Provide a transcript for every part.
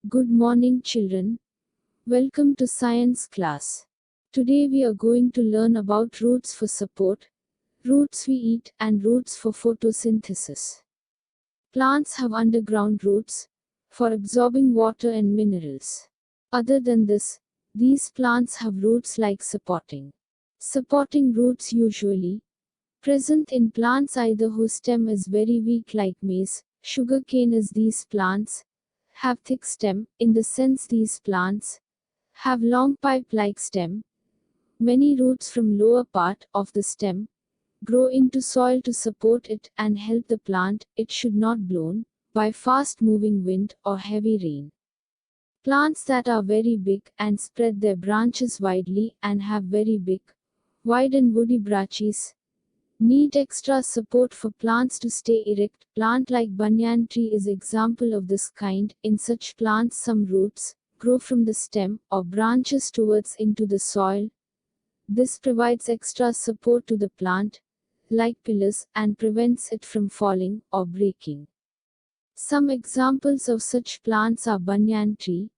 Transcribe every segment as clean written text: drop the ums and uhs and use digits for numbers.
Good morning, children. Welcome to science class. Today we are going to learn about roots for support, roots we eat, and roots for photosynthesis. Plants have underground roots for absorbing water and minerals. Other than this, these plants have roots like supporting roots usually present in plants either whose stem is very weak like maize, sugarcane as these plants have thick stem, in the sense these plants have long pipe-like stem. Many roots from lower part of the stem grow into soil to support it and help the plant. It should not blown by fast-moving wind or heavy rain. Plants that are very big and spread their branches widely and have very big, wide and woody branches need extra support for plants to stay erect. Plant like banyan tree is example of this kind. In such plants some roots grow from the stem or branches towards into the soil. This provides extra support to the plant, like pillars, and prevents it from falling or breaking. Some examples of such plants are banyan tree,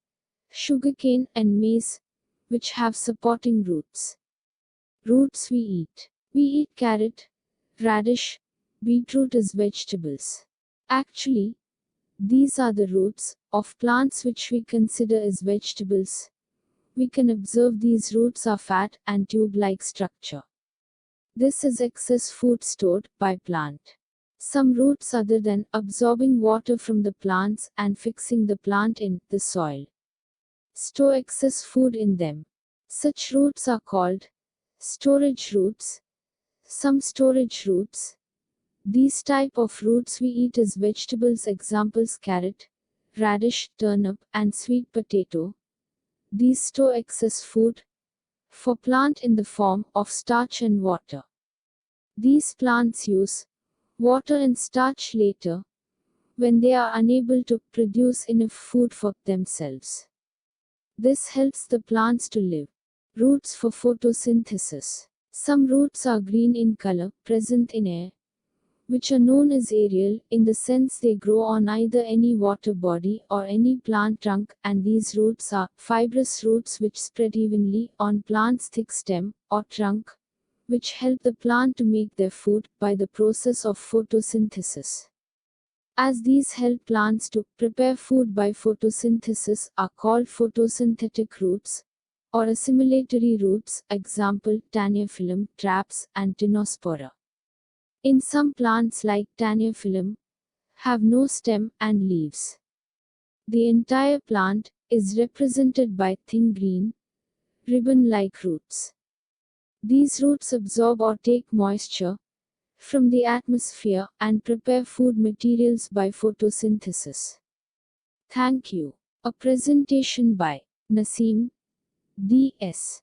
sugarcane, and maize, which have supporting roots. Roots we eat. We eat carrot, radish, beetroot as vegetables. Actually, these are the roots of plants which we consider as vegetables. We can observe these roots are fat and tube-like structure. This is excess food stored by plant. Some roots other than absorbing water from the plants and fixing the plant in the soil store excess food in them. Such roots are called storage roots. Some storage roots. These type of roots we eat as vegetables. Examples carrot, radish, turnip, and sweet potato. These store excess food for plant in the form of starch and water. These plants use water and starch later when they are unable to produce enough food for themselves. This helps the plants to live. Roots for photosynthesis. Some roots are green in color, present in air, which are known as aerial, in the sense they grow on either any water body or any plant trunk, and these roots are fibrous roots which spread evenly on plant's thick stem or trunk, which help the plant to make their food by the process of photosynthesis. As these help plants to prepare food by photosynthesis are called photosynthetic roots or assimilatory roots, example Taniophyllum, traps, and Tinospora. In some plants like Taniophyllum have no stem and leaves. The entire plant is represented by thin green, ribbon-like roots. These roots absorb or take moisture from the atmosphere and prepare food materials by photosynthesis. Thank you. A presentation by Naseem, D.S.